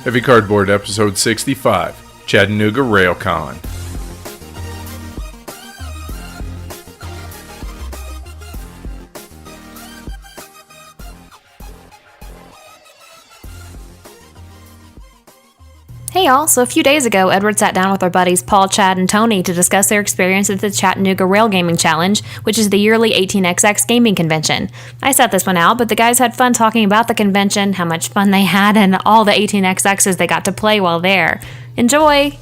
Heavy Cardboard, episode 65, Chattanooga Rail Con. Hey y'all, so a few days ago, Edward sat down with our buddies Paul, Chad, and Tony to discuss their experience at the Chattanooga Rail Gaming Challenge, which is the yearly 18XX gaming convention. I set this one out, but the guys had fun talking about the convention, how much fun they had, and all the 18XXs they got to play while there. Enjoy!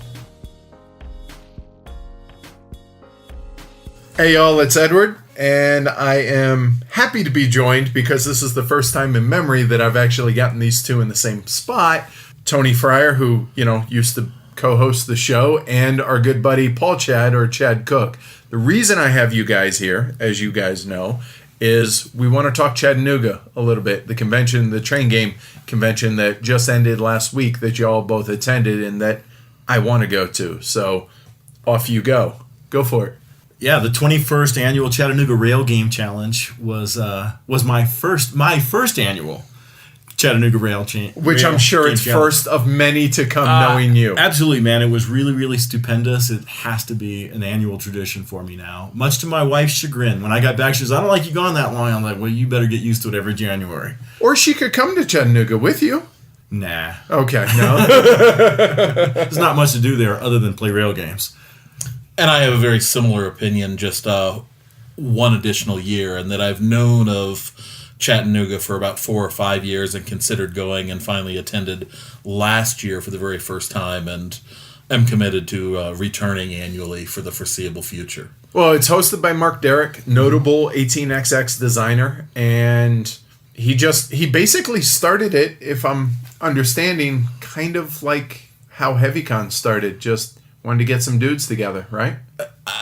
Hey y'all, it's Edward, and I am happy to be joined because this is the first time in memory that I've actually gotten these two in the same spot. Tony Fryer, who, used to co-host the show, and our good buddy Paul Chad, or Chad Cook. The reason I have you guys here, as you guys know, is we want to talk Chattanooga a little bit. The convention, the train game convention that just ended last week that y'all both attended and that I want to go to. So off you go. Go for it. Yeah, the 21st annual Chattanooga Rail Game Challenge was my first annual Chattanooga Rail Challenge. Which I'm sure it's first of many to come, knowing you. Absolutely, man. It was really, really stupendous. It has to be an annual tradition for me now. Much to my wife's chagrin. When I got back, she was, I don't like you gone that long. I'm like, well, you better get used to it every January. Or she could come to Chattanooga with you. Nah. Okay, no. There's not much to do there other than play rail games. And I have a very similar opinion, just one additional year, and that I've known of Chattanooga for about 4 or 5 years and considered going, and finally attended last year for the very first time, and am committed to returning annually for the foreseeable future. Well, it's hosted by Mark Derrick, notable 18XX designer, and he basically started it, if I'm understanding, kind of like how HeavyCon started, just wanted to get some dudes together, right?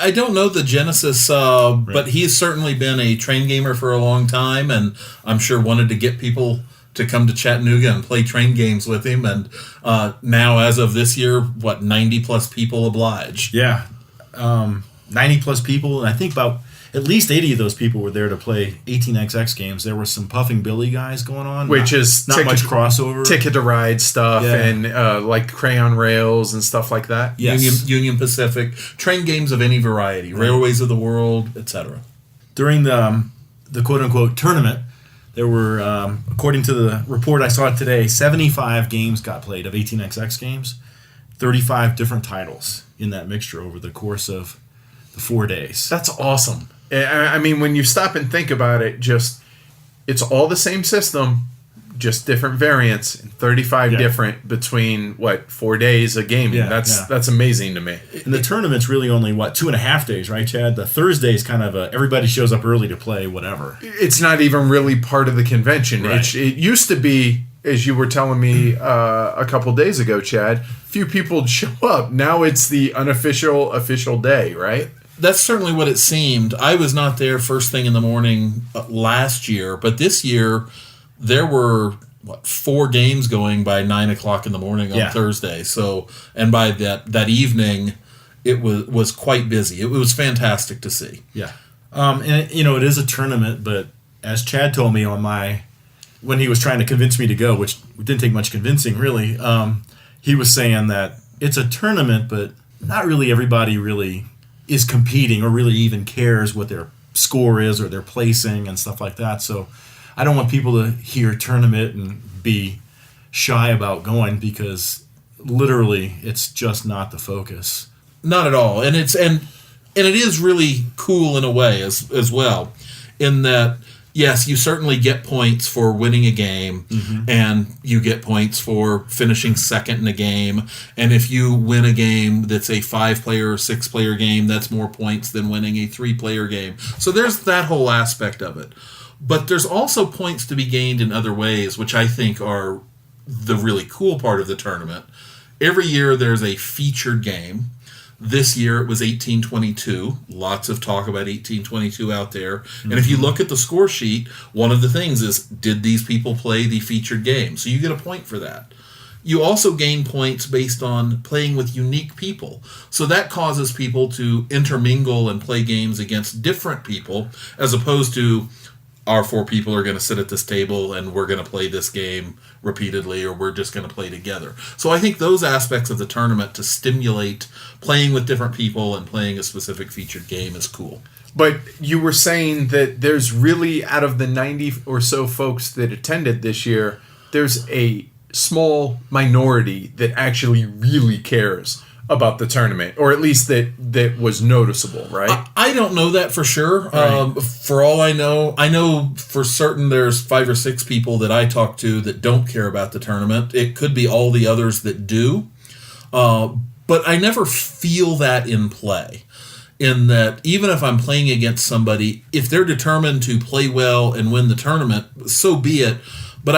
I don't know the genesis, but he's certainly been a train gamer for a long time, and I'm sure wanted to get people to come to Chattanooga and play train games with him. And now, as of this year, 90-plus people oblige. Yeah, 90-plus people, and I think about at least 80 of those people were there to play 18XX games. There were some Puffing Billy guys going on. Which is not much crossover. Ticket to Ride stuff, and like Crayon Rails and stuff like that. Yes. Union Pacific. Train games of any variety. Right. Railways of the World, etc. During the quote-unquote tournament, there were, according to the report I saw today, 75 games got played of 18XX games. 35 different titles in that mixture over the course of the 4 days. That's awesome. I mean, when you stop and think about it, it's all the same system, just different variants, and 35 different between 4 days of gaming. That's amazing to me. And the tournament's really only 2.5 days, right, Chad? The Thursday is kind of everybody shows up early to play whatever. It's not even really part of the convention. Right. It used to be, as you were telling me a couple days ago, Chad, few people would show up. Now it's the unofficial official day, right? That's certainly what it seemed. I was not there first thing in the morning last year, but this year there were 4 games going by 9 o'clock in the morning on Thursday. So, and by that evening, it was quite busy. It was fantastic to see. Yeah, and it is a tournament, but as Chad told me when he was trying to convince me to go, which didn't take much convincing really, he was saying that it's a tournament, but not really everybody really is competing or really even cares what their score is or their placing and stuff like that. So I don't want people to hear tournament and be shy about going, because literally it's just not the focus. Not at all. And it is really cool in a way as well, in that yes, you certainly get points for winning a game, and you get points for finishing second in a game. And if you win a game that's a 5-player or 6-player game, that's more points than winning a 3-player game. So there's that whole aspect of it. But there's also points to be gained in other ways, which I think are the really cool part of the tournament. Every year there's a featured game. This year it was 1822. Lots of talk about 1822 out there. And if you look at the score sheet, one of the things is, did these people play the featured game? So you get a point for that. You also gain points based on playing with unique people. So that causes people to intermingle and play games against different people, as opposed to our 4 people are going to sit at this table and we're going to play this game repeatedly, or we're just going to play together. So I think those aspects of the tournament to stimulate playing with different people and playing a specific featured game is cool. But you were saying that there's really, out of the 90 or so folks that attended this year, there's a small minority that actually really cares about the tournament, or at least that was noticeable, right? I don't know that for sure. Right. For all I know for certain there's 5 or 6 people that I talk to that don't care about the tournament. It could be all the others that do. But I never feel that in play. In that, even if I'm playing against somebody, if they're determined to play well and win the tournament, so be it. But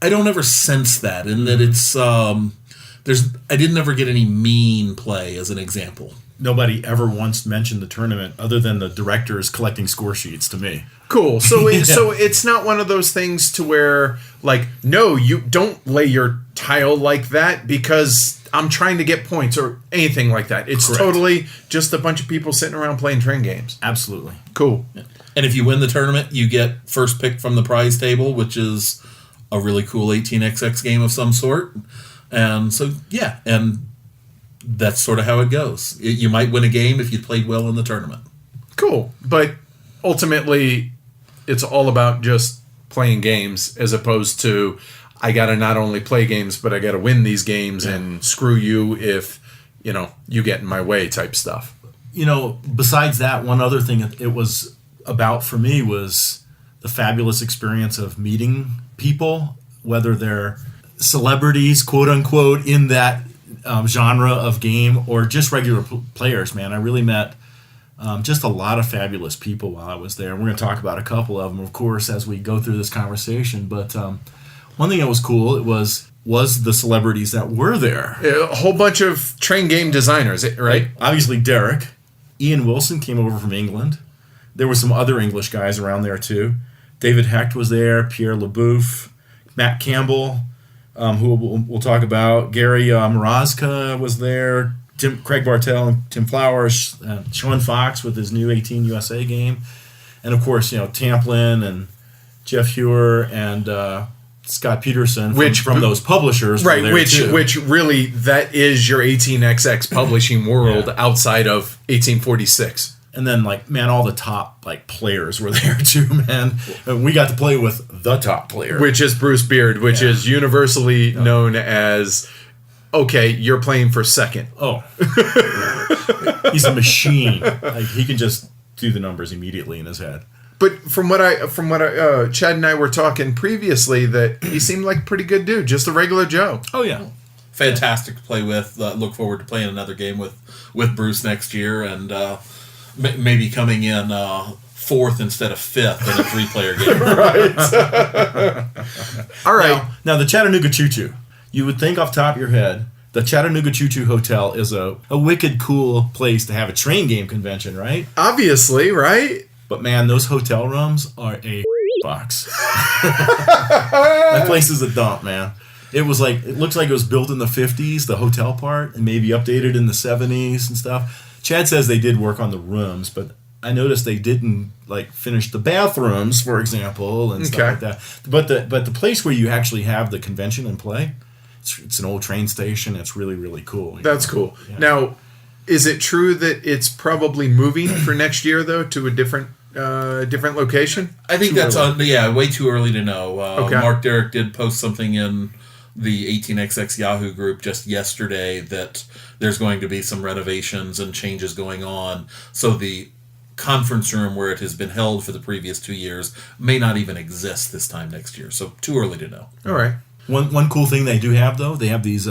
I don't ever sense that, in that it's I didn't ever get any mean play, as an example. Nobody ever once mentioned the tournament other than the directors collecting score sheets to me. Cool. So so it's not one of those things to where, like, no, you don't lay your tile like that because I'm trying to get points or anything like that. It's Correct. totally just a bunch of people sitting around playing train games. Absolutely. Cool. And if you win the tournament, you get first pick from the prize table, which is a really cool 18xx game of some sort. And so, yeah, and that's sort of how it goes. You might win a game if you played well in the tournament. Cool. But ultimately, it's all about just playing games as opposed to, I got to not only play games, but I got to win these games and screw you if, you get in my way type stuff. Besides that, one other thing it was about for me was the fabulous experience of meeting people, whether they're celebrities, quote unquote, in that genre of game or just regular players, man. I really met just a lot of fabulous people while I was there. We're going to talk about a couple of them, of course, as we go through this conversation. But one thing that was cool was the celebrities that were there. A whole bunch of train game designers, right? Obviously, Derek. Ian Wilson came over from England. There were some other English guys around there, too. David Hecht was there, Pierre Leboeuf, Matt Campbell, who we'll talk about. Gary Mrazka was there, Craig Bartel and Tim Flowers, Sean Fox with his new 18 USA game. And, of course, Tamplin and Jeff Hewer and Scott Peterson from those publishers. Right, which really, that is your 18xx publishing world outside of 1846. And then, all the top, players were there, too, man. We got to play with the top player. Which is Bruce Beard, which is universally known as, okay, you're playing for second. Oh. He's a machine. He can just do the numbers immediately in his head. But from what Chad and I were talking previously, that he seemed like a pretty good dude, just a regular Joe. Oh, yeah. Fantastic to play with. Look forward to playing another game with Bruce next year, and maybe coming in 4th instead of 5th in a 3-player game. Right. All right. Now, the Chattanooga Choo Choo. You would think off the top of your head, the Chattanooga Choo Choo Hotel is a wicked cool place to have a train game convention, right? Obviously, right? But, man, those hotel rooms are a box. That place is a dump, man. It looks like it was built in the 50s, the hotel part, and maybe updated in the 70s and stuff. Chad says they did work on the rooms, but I noticed they didn't finish the bathrooms, for example, and stuff like that. But the place where you actually have the convention and play, it's an old train station. It's really, really cool. That's cool. Yeah. Now, is it true that it's probably moving for next year though to a different location? I think that's way too early to know. Okay. Mark Derrick did post something in the 18xx Yahoo group just yesterday that there's going to be some renovations and changes going on. So the conference room where it has been held for the previous 2 years may not even exist this time next year. So too early to know. All right. One cool thing they do have, though, they have these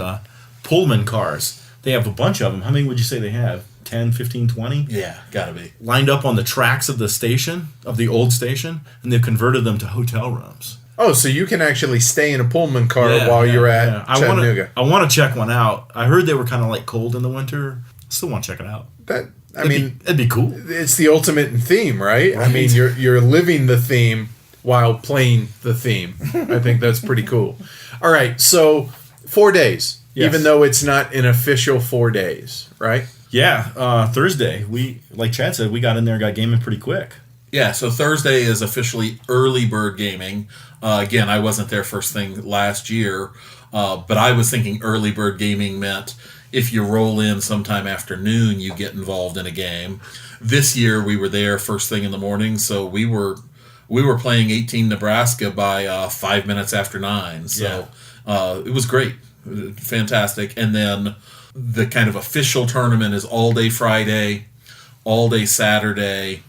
Pullman cars. They have a bunch of them. How many would you say they have? 10, 15, 20? Yeah, gotta be. Lined up on the tracks of the station, of the old station, and they've converted them to hotel rooms. Oh, so you can actually stay in a Pullman car while you're at Chattanooga. I want to check one out. I heard they were kind of cold in the winter. I still want to check it out. It'd be cool. It's the ultimate in theme, right? I mean, you're living the theme while playing the theme. I think that's pretty cool. All right, so 4 days, even though it's not an official 4 days, right? Yeah, Thursday. Like Chad said, we got in there, got gaming pretty quick. Yeah, so Thursday is officially early bird gaming. Again, I wasn't there first thing last year, but I was thinking early bird gaming meant if you roll in sometime afternoon, you get involved in a game. This year, we were there first thing in the morning, so we were playing 18 Nebraska by 5 minutes after 9. So it was great, fantastic. And then the kind of official tournament is all day Friday, all day Saturday,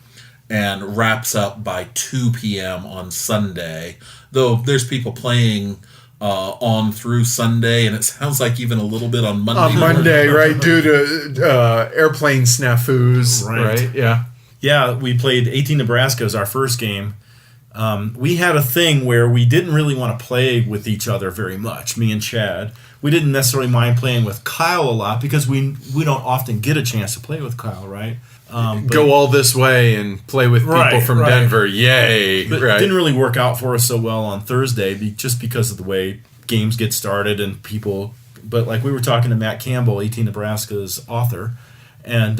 and wraps up by 2 p.m. on Sunday. Though there's people playing on through Sunday, and it sounds like even a little bit on Monday. On Monday, right, due to airplane snafus, right? Yeah. Yeah, we played 18 Nebraska as our first game. We had a thing where we didn't really want to play with each other very much, me and Chad. We didn't necessarily mind playing with Kyle a lot because we don't often get a chance to play with Kyle, right? Go all this way and play with people from Denver. Yay. But it didn't really work out for us so well on Thursday just because of the way games get started and people. But like we were talking to Matt Campbell, 18 Nebraska's author, and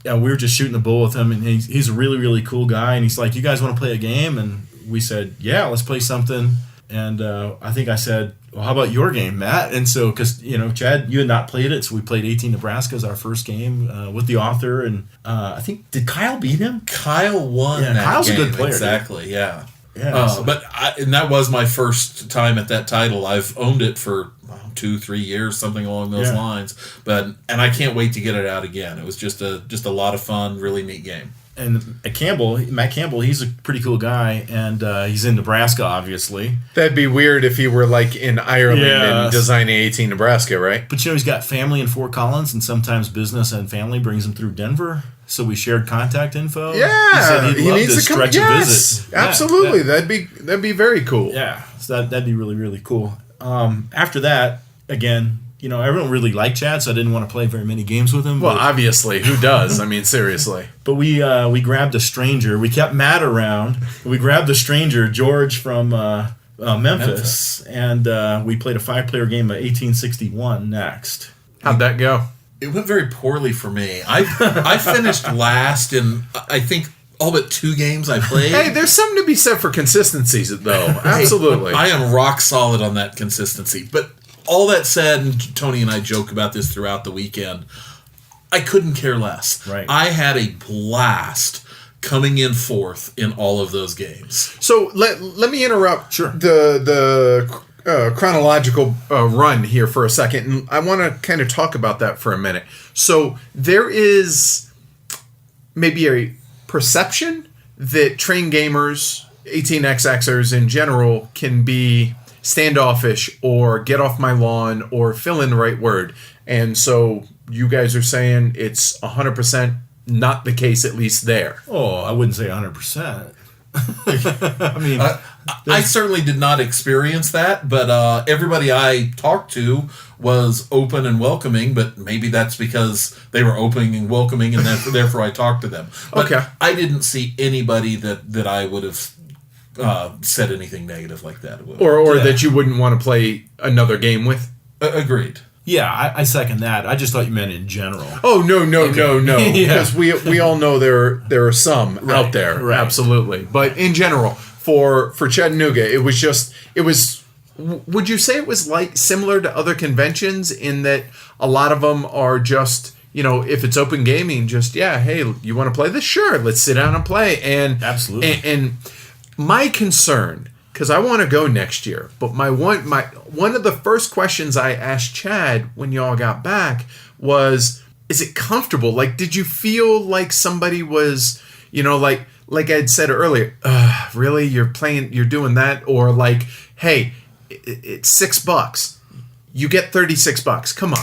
we were just shooting the bull with him. And he's a really, really cool guy. And he's like, you guys want to play a game? And we said, yeah, let's play something. And I think I said, well, how about your game, Matt? And so, because, Chad, you had not played it, so we played 18 Nebraska as our first game with the author. And I think, did Kyle beat him? Kyle won that Kyle's game. A good player. Exactly, dude. Yeah. Yeah. And that was my first time at that title. I've owned it for 2-3 years, something along those lines. And I can't wait to get it out again. It was just a lot of fun, really neat game. And Matt Campbell, he's a pretty cool guy, and he's in Nebraska, obviously. That'd be weird if he were like in Ireland and designing 18 Nebraska, right? But he's got family in Fort Collins, and sometimes business and family brings him through Denver. So we shared contact info. Yeah, he said he'd love needs to to come. stretch a visit. Absolutely. Yeah. That'd be very cool. Yeah, so that'd be really, really cool. After that, again, everyone really liked Chad, so I didn't want to play very many games with him. Well, obviously, who does? I mean, seriously. But we grabbed a stranger. We kept Matt around. We grabbed a stranger, George from Memphis, and we played a 5-player game of 1861 next. How'd that go? It went very poorly for me. I finished last in, I think, all but 2 games I played. Hey, there's something to be said for consistencies, though. Absolutely. I am rock solid on that consistency. But all that said, and Tony and I joke about this throughout the weekend, I couldn't care less. Right. I had a blast coming in fourth in all of those games. So let me interrupt Sure. the chronological run here for a second, and I want to kind of talk about that for a minute. So there is maybe a perception that train gamers, 18xxers in general, can be standoffish or get off my lawn or fill in the right word. And so you guys are saying it's 100% not the case, at least there. Oh, I wouldn't say 100%. I mean, I certainly did not experience that, but everybody I talked to was open and welcoming, but maybe that's because they were open and welcoming, and therefore I talked to them. But okay. I didn't see anybody that I would have said anything negative like that. Or that you wouldn't want to play another game with. Agreed. yeah, I second that. I just thought you meant in general. Oh, no. Yeah. Because we all know there are some out there. Right. Absolutely. But in general, for Chattanooga, it was would you say it was like similar to other conventions in that a lot of them are just, if it's open gaming, just, hey, you want to play this? Sure, let's sit down and play. And Absolutely. And my concern, because I want to go next year, but one of the first questions I asked Chad when y'all got back was, is it comfortable? Like, did you feel like somebody was, like I'd said earlier, really, you're doing that? Or like, hey, it's $6. You get $36. Come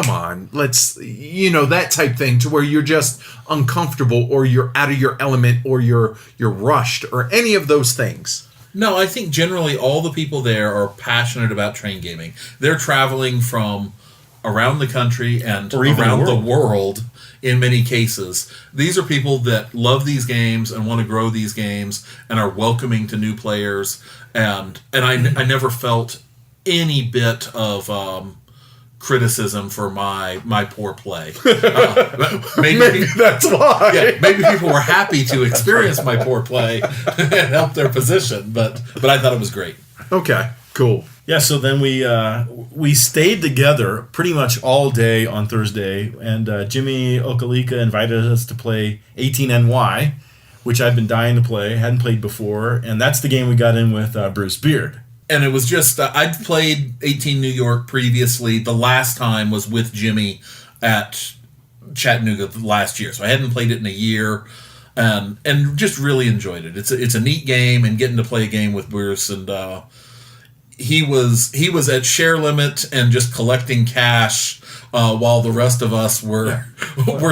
on. Let's, that type thing, to where you're just uncomfortable or you're out of your element or you're rushed or any of those things. No, I think generally all the people there are passionate about train gaming. They're traveling from around the country and around the world in many cases. These are people that love these games and want to grow these games and are welcoming to new players. And I never felt any bit of criticism for my poor play. Maybe that's why. Yeah, maybe people were happy to experience my poor play and help their position, but I thought it was great. Okay, cool. Yeah, so then we stayed together pretty much all day on Thursday, and Jimmy Okalika invited us to play 18NY, which I've been dying to play, hadn't played before, and that's the game we got in with Bruce Beard. And it was just, I'd played 18 New York previously. The last time was with Jimmy at Chattanooga last year. So I hadn't played it in a year, and just really enjoyed it. It's a neat game, and getting to play a game with Bruce. And he was at share limit and just collecting cash while the rest of us were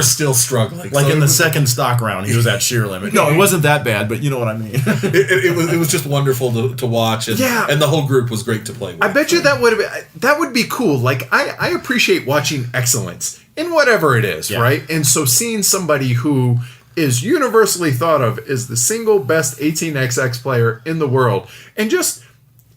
still struggling. Like so in the second stock round, he was at sheer limit. No, it wasn't that bad, but you know what I mean. it was just wonderful to watch, and the whole group was great to play with. I bet you that would be cool. Like I appreciate watching excellence in whatever it is, right? And so seeing somebody who is universally thought of as the single best 18xx player in the world, and just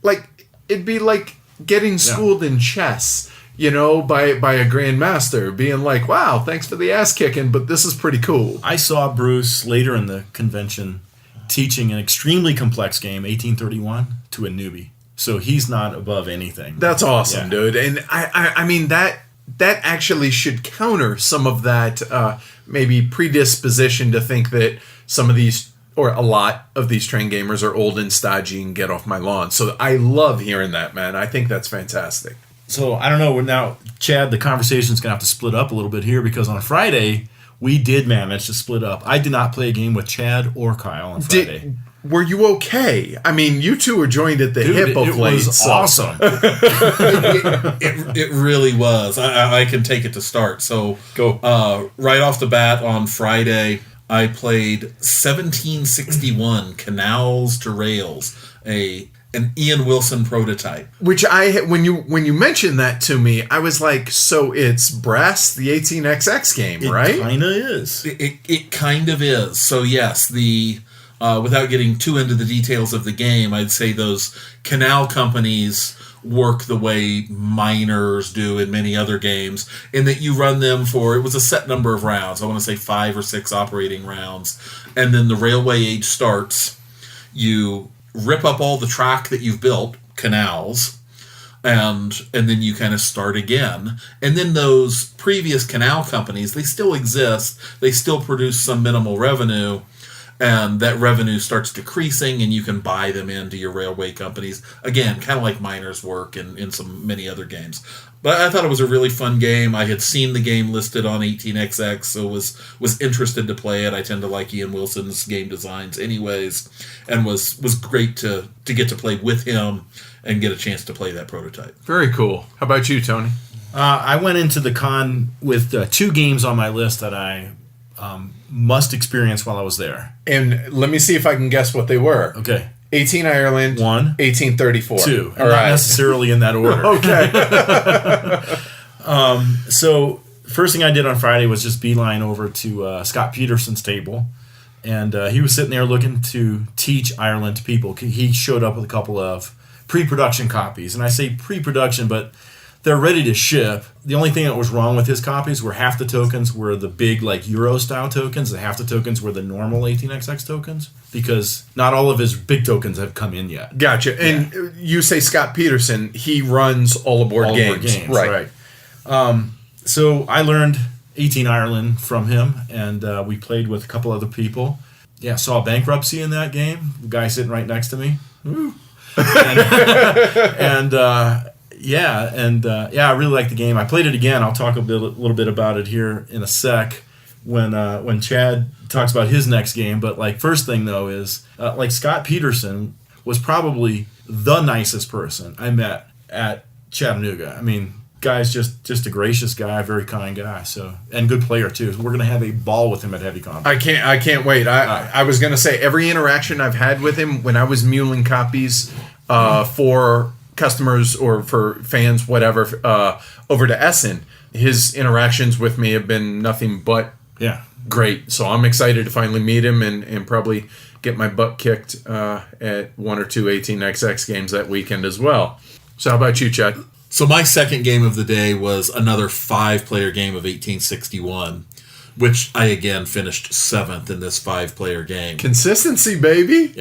like it'd be like getting schooled in chess. You know, by a grandmaster, being like, wow, thanks for the ass kicking, but this is pretty cool. I saw Bruce later in the convention teaching an extremely complex game, 1831, to a newbie. So he's not above anything. That's awesome, dude. And I mean, that actually should counter some of that maybe predisposition to think that some of these, or a lot of these train gamers are old and stodgy and get off my lawn. So I love hearing that, man. I think that's fantastic. So, I don't know, now, Chad, the conversation's going to have to split up a little bit here because on Friday, we did manage to split up. I did not play a game with Chad or Kyle on Friday. Were you okay? I mean, you two were joined at the hip of late. It was awesome. it really was. I can take it to start. So, go. Right off the bat on Friday, I played 1761 Canals to Rails, an Ian Wilson prototype. Which when you mentioned that to me, I was like, so it's Brass, the 18xx game, right? It kind of is. It kind of is. So yes, without getting too into the details of the game, I'd say those canal companies work the way miners do in many other games, in that you run them for, it was a set number of rounds. I want to say 5 or 6 operating rounds. And then the railway age starts. You rip up all the track that you've built, canals, and then you kind of start again. And then those previous canal companies, they still exist. They still produce some minimal revenue, and that revenue starts decreasing, and you can buy them into your railway companies. Again, kind of like miners work in many other games. But I thought it was a really fun game. I had seen the game listed on 18xx, so was interested to play it. I tend to like Ian Wilson's game designs anyways, and was great to get to play with him and get a chance to play that prototype. Very cool. How about you, Tony? I went into the con with 2 games on my list that I must experience while I was there. And let me see if I can guess what they were. Okay. 18 Ireland. 1. 1834. 2. All Not right. necessarily in that order. Okay. So first thing I did on Friday was just beeline over to Scott Peterson's table. And he was sitting there looking to teach Ireland to people. He showed up with a couple of pre-production copies. And I say pre-production, but they're ready to ship. The only thing that was wrong with his copies were half the tokens were the big like Euro-style tokens, and half the tokens were the normal 18xx tokens, because not all of his big tokens have come in yet. Gotcha. And you say Scott Peterson, he runs All Aboard Games. Right. So I learned 18 Ireland from him, and we played with a couple other people. Yeah, saw bankruptcy in that game. The guy sitting right next to me. Woo. I really like the game. I played it again. I'll talk a little bit about it here in a sec when Chad talks about his next game. But like first thing though is like Scott Peterson was probably the nicest person I met at Chattanooga. I mean, guy's just a gracious guy, very kind guy. So, and good player too. So we're gonna have a ball with him at Heavy Con. I can't wait. I was gonna say every interaction I've had with him when I was muling copies for customers or for fans, whatever, over to Essen, his interactions with me have been nothing but great. So I'm excited to finally meet him and probably get my butt kicked at 1 or 2 18xx games that weekend as well. So how about you, Chad? So my second game of the day was another 5-player game of 1861, which I again finished 7th in this 5-player game. Consistency, baby.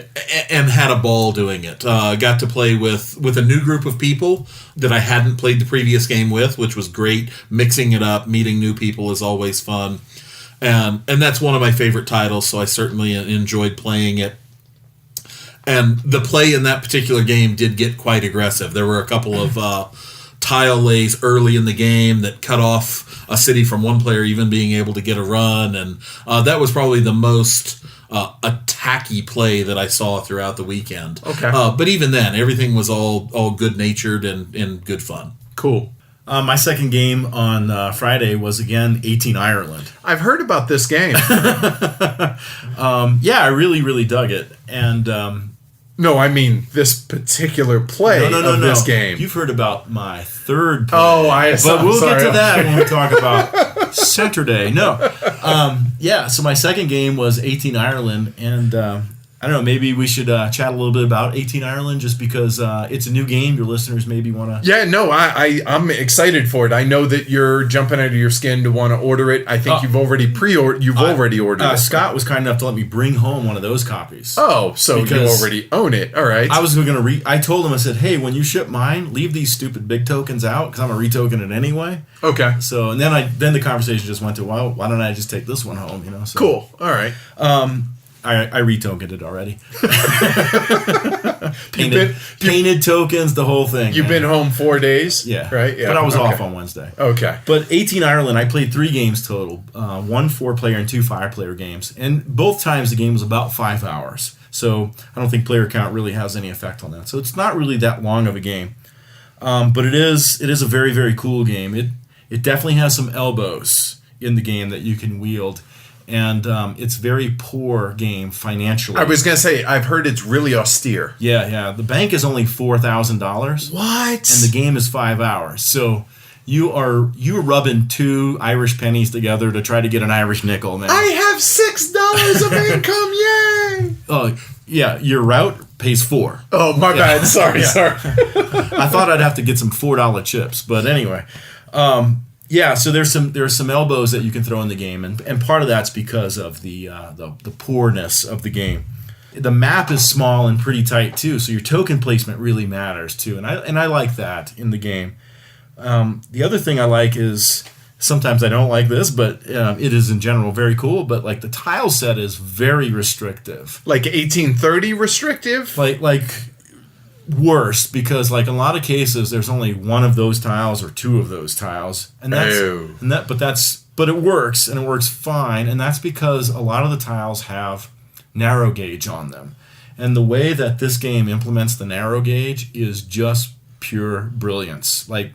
And had a ball doing it. Got to play with a new group of people that I hadn't played the previous game with, which was great. Mixing it up, meeting new people is always fun. And that's one of my favorite titles, so I certainly enjoyed playing it. And the play in that particular game did get quite aggressive. There were a couple of tile lays early in the game that cut off a city from one player even being able to get a run, and that was probably the most attacky play that I saw throughout the weekend. Okay. But even then, everything was all good-natured and good fun. Cool. My second game on Friday was, again, 18 Ireland. I've heard about this game. Yeah, I really, really dug it. And No, I mean this particular play of this game. You've heard about my third play. Oh, but we'll get to that when we talk about Saturday. No. Yeah, so my second game was 18 Ireland, and I don't know, maybe we should chat a little bit about 18 Ireland just because it's a new game. Your listeners maybe want to... Yeah, no, I'm excited for it. I know that you're jumping out of your skin to want to order it. I think you've already already ordered it. Scott was kind enough to let me bring home one of those copies. Oh, so you already own it. All right. I was going to I told him, I said, hey, when you ship mine, leave these stupid big tokens out because I'm going to retoken it anyway. Okay. So, and then the conversation just went to, well, why don't I just take this one home, you know? So, cool. All right. I retokened it already. painted tokens, the whole thing. You've been home 4 days? Yeah. Right? Yeah. But I was off on Wednesday. Okay. But 18 Ireland, I played 3 games total. 1 4-player and 2 5-player games. And both times the game was about 5 hours. So I don't think player count really has any effect on that. So it's not really that long of a game. But it is a very, very cool game. It definitely has some elbows in the game that you can wield. And it's very poor game financially. I was going to say, I've heard it's really austere. Yeah. The bank is only $4,000. What? And the game is 5 hours. So you're rubbing 2 Irish pennies together to try to get an Irish nickel now. I have $6 of income, yay! Oh, yeah, your route pays $4. Oh, my bad. Sorry. I thought I'd have to get some $4 chips, but anyway. Yeah, so there's some elbows that you can throw in the game, and part of that's because of the poorness of the game. The map is small and pretty tight too, so your token placement really matters too, and I like that in the game. The other thing I like is sometimes I don't like this, but it is in general very cool. But like the tile set is very restrictive, like 1830 restrictive, like. Worse, because like in a lot of cases there's only 1 of those tiles or 2 of those tiles, and but it works, and it works fine, and that's because a lot of the tiles have narrow gauge on them, and the way that this game implements the narrow gauge is just pure brilliance. Like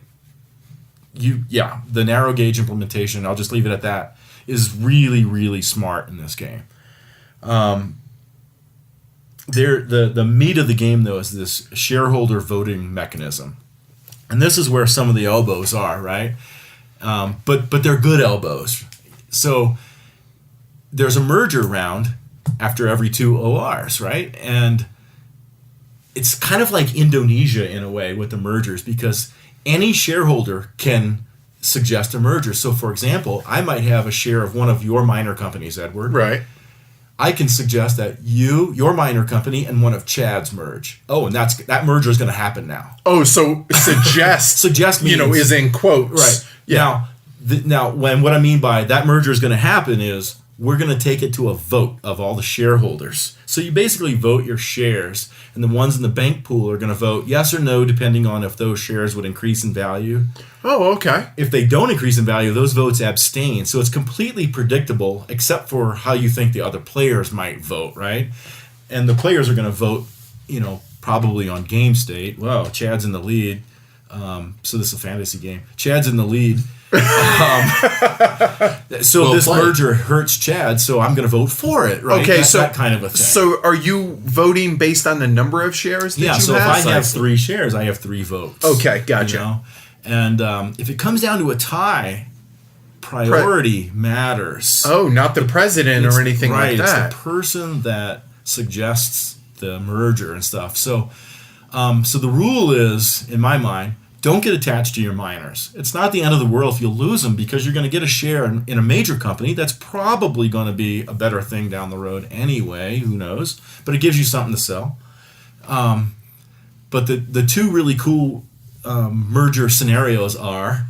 the narrow gauge implementation, I'll just leave it at that, is really, really smart in this game. The meat of the game, though, is this shareholder voting mechanism. And this is where some of the elbows are, right? But they're good elbows. So there's a merger round after every 2 ORs, right? And it's kind of like Indonesia in a way with the mergers, because any shareholder can suggest a merger. So, for example, I might have a share of one of your minor companies, Edward. right? I can suggest that your minor company, and one of Chad's merge. Oh, and that merger is going to happen now. Oh, so suggest Suggest means, is in quotes, right? Yeah. Now, what I mean by that merger is going to happen is we're going to take it to a vote of all the shareholders. So you basically vote your shares, and the ones in the bank pool are going to vote yes or no, depending on if those shares would increase in value. Oh, okay. If they don't increase in value, those votes abstain. So it's completely predictable, except for how you think the other players might vote, right? And the players are going to vote, probably on game state. Wow, Chad's in the lead. So this is a fantasy game. Chad's in the lead. So this merger hurts Chad, so I'm going to vote for it, right? Okay, That's so that kind of a thing. So are you voting based on the number of shares that you have? So if I have 3 shares, I have 3 votes. Okay, gotcha. And if it comes down to a tie, priority matters. Oh, not the president or anything like that. It's the person that suggests the merger and stuff. So the rule is, in my mind, don't get attached to your miners. It's not the end of the world if you lose them, because you're going to get a share in a major company that's probably going to be a better thing down the road anyway. Who knows? But it gives you something to sell. But the two really cool merger scenarios are,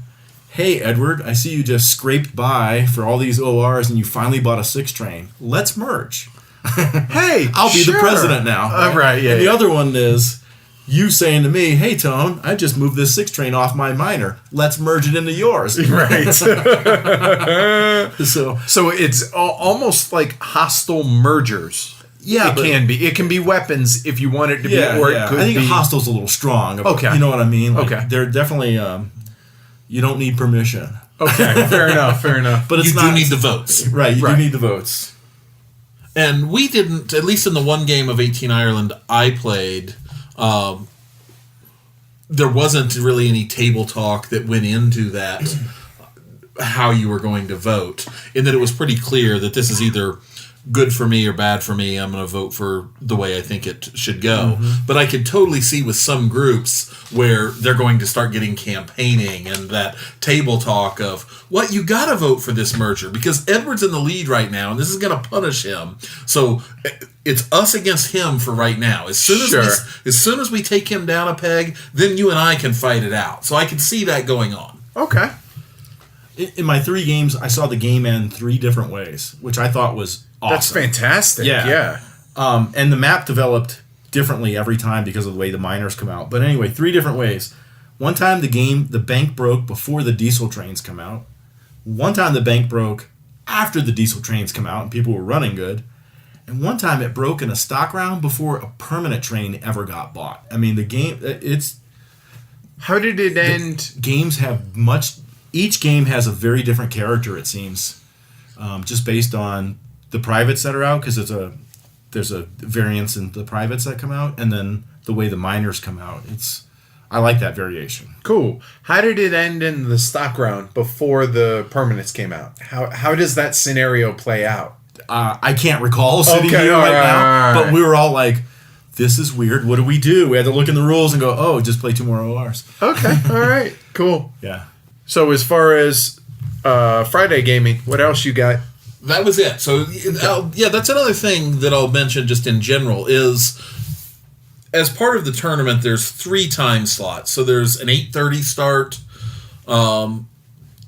hey, Edward, I see you just scraped by for all these ORs and you finally bought a 6 train. Let's merge. Hey, I'll be the president now. Right, yeah. And the other one is you saying to me, hey, Tone, I just moved this 6 train off my miner. Let's merge it into yours. Right. So it's almost like hostile mergers. Yeah, it can be weapons if you want it to be, or it could be. I think hostile's a little strong. Okay. You know what I mean? Like, okay. They're definitely, you don't need permission. Okay, fair enough. But you do need the votes. Right, you do need the votes. And we didn't, at least in the one game of 18 Ireland I played, there wasn't really any table talk that went into that, how you were going to vote, in that it was pretty clear that this is either good for me or bad for me. I'm going to vote for the way I think it should go. Mm-hmm. But I could totally see with some groups where they're going to start getting campaigning and that table talk of, what, you got to vote for this merger because Edward's in the lead right now and this is going to punish him. So it's us against him for right now. As soon as we take him down a peg, then you and I can fight it out. So I can see that going on. Okay. In my 3 games, I saw the game end 3 different ways, which I thought was awesome. That's fantastic. Yeah. And the map developed differently every time because of the way the miners come out. But anyway, 3 different ways. One time the bank broke before the diesel trains come out. One time the bank broke after the diesel trains come out and people were running good. And one time it broke in a stock round before a permanent train ever got bought. I mean, the game, it's... How did it end? Games have much... Each game has a very different character, it seems, just based on the privates that are out, because there's a variance in the privates that come out, and then the way the miners come out. I like that variation. Cool. How did it end in the stock round before the permanents came out? How does that scenario play out? I can't recall sitting here right now, but we were all like, this is weird. What do? We had to look in the rules and go, oh, just play 2 more ORs. Okay. All right. Cool. Yeah. So as far as Friday gaming, what else you got? That was it. So, that's another thing that I'll mention just in general is, as part of the tournament, there's 3 time slots. So there's an 8:30 start, and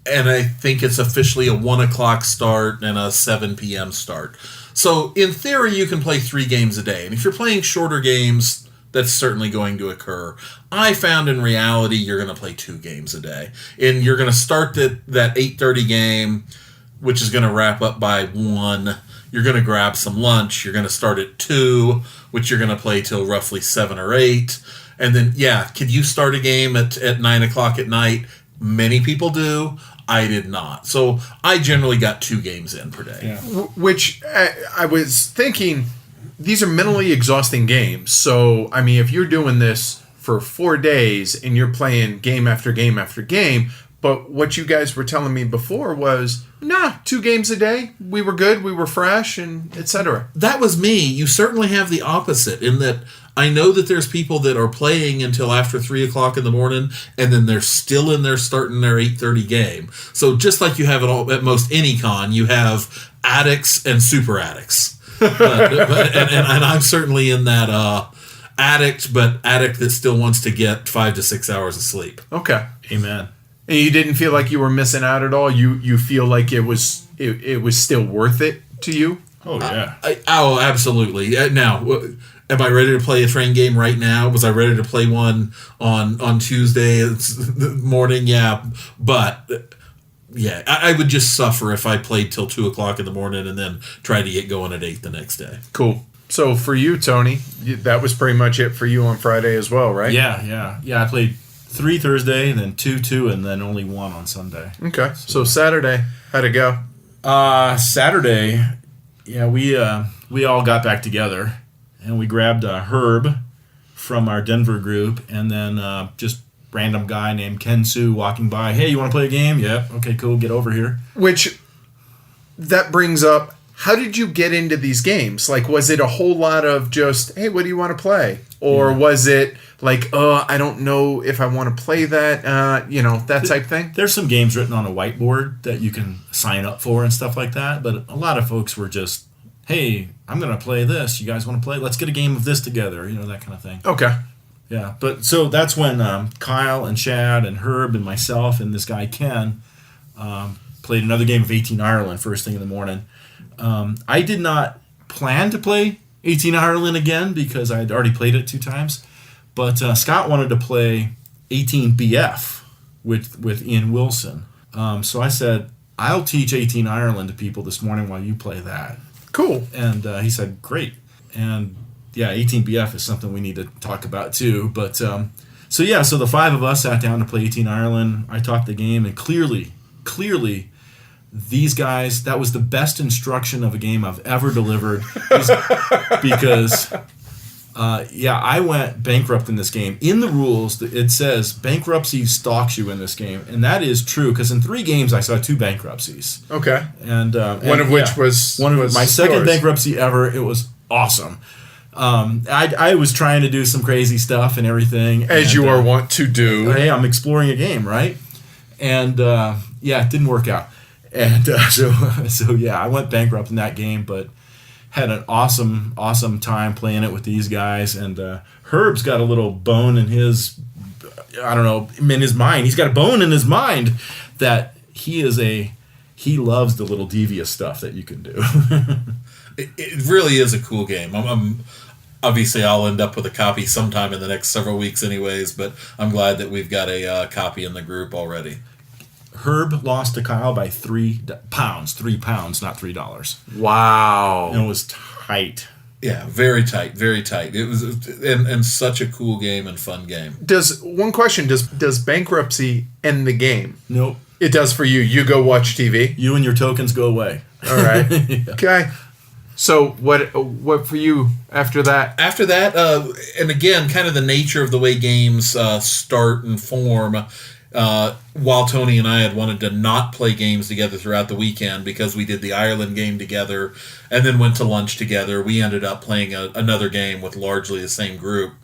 I think it's officially a 1 o'clock start and a 7 p.m. start. So in theory, you can play 3 games a day. And if you're playing shorter games, that's certainly going to occur. I found in reality, you're going to play 2 games a day. And you're going to start that 8:30 game, which is going to wrap up by 1. You're going to grab some lunch. You're going to start at 2, which you're going to play till roughly 7 or 8. And then, could you start a game at 9 o'clock at night? Many people do. I did not. So I generally got 2 games in per day. Yeah. Which I was thinking, these are mentally exhausting games. So, I mean, if you're doing this for 4 days and you're playing game after game after game, but what you guys were telling me before was, 2 games a day. We were good. We were fresh, and etc. That was me. You certainly have the opposite in that I know that there's people that are playing until after 3 o'clock in the morning, and then they're still in there starting their 8:30 game. So just like you have at most any con, you have addicts and super addicts. And I'm certainly in that addict that still wants to get 5 to 6 hours of sleep. Okay. Amen. And you didn't feel like you were missing out at all? You feel like it was still worth it to you? Oh, yeah. Absolutely. Now, am I ready to play a train game right now? Was I ready to play one on Tuesday morning? Yeah. But, I would just suffer if I played till 2 o'clock in the morning and then try to get going at 8 the next day. Cool. So for you, Tony, that was pretty much it for you on Friday as well, right? Yeah. I played 3 Thursday, and then 2, and then only 1 on Sunday. Okay. So Saturday, how'd it go? Saturday, we all got back together, and we grabbed Herb from our Denver group, and then just random guy named Ken Sue walking by. Hey, you want to play a game? Yep. Okay, cool. Get over here. Which, that brings up, how did you get into these games? Like, was it a whole lot of just, hey, what do you want to play? Or was it like, oh, I don't know if I want to play that, that type thing? There's some games written on a whiteboard that you can sign up for and stuff like that, but a lot of folks were just, hey, I'm going to play this. You guys want to play? Let's get a game of this together, that kind of thing. Okay. Yeah, but so that's when Kyle and Chad and Herb and myself and this guy Ken played another game of 18 Ireland first thing in the morning. I did not plan to play 18 Ireland again because I had already played it 2 times, but Scott wanted to play 18 BF with Ian Wilson. So I said, I'll teach 18 Ireland to people this morning while you play that. Cool. And he said, great. And yeah, 18 BF is something we need to talk about too. But so the 5 of us sat down to play 18 Ireland. I taught the game, and clearly, these guys, that was the best instruction of a game I've ever delivered. Because, I went bankrupt in this game. In the rules, it says bankruptcy stalks you in this game. And that is true, because in 3 games, I saw 2 bankruptcies. Okay. And one of which was my second yours. bankruptcy ever. It was awesome. I was trying to do some crazy stuff and everything. As you are wont to do. Hey, I'm exploring a game, right? And it didn't work out. And I went bankrupt in that game, but had an awesome time playing it with these guys. And Herb's got a little bone in his, in his mind. He's got a bone in his mind that he loves the little devious stuff that you can do. It really is a cool game. I'm obviously I'll end up with a copy sometime in the next several weeks anyways, but I'm glad that we've got a copy in the group already. Herb lost to Kyle by 3 pounds, not $3. Wow. And it was tight. Yeah, very tight, very tight. It was and such a cool game and fun game. Does bankruptcy end the game? Nope. It does for you. You go watch TV. You and your tokens go away. All right. Yeah. Okay. So what for you after that? After that, and again, kind of the nature of the way games start and form. While Tony and I had wanted to not play games together throughout the weekend because we did the Ireland game together and then went to lunch together, we ended up playing another game with largely the same group.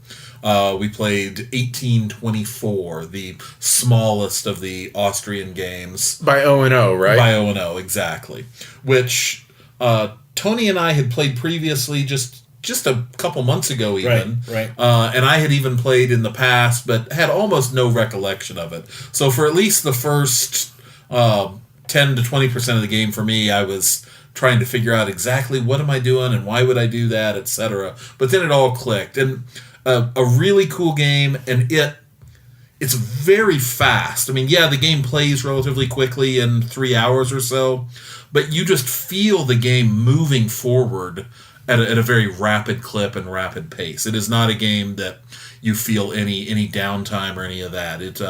We played 1824, the smallest of the Austrian games. By O&O, right? By O&O, exactly. Which Tony and I had played previously just a couple months ago even. Right. And I had even played in the past, but had almost no recollection of it. So for at least the first 10 to 20% of the game for me, I was trying to figure out exactly what am I doing and why would I do that, etc. But then it all clicked. And a really cool game, and it's very fast. I mean, yeah, the game plays relatively quickly in 3 hours or so, but you just feel the game moving forward at a very rapid clip and rapid pace. It is not a game that you feel any downtime or any of that. It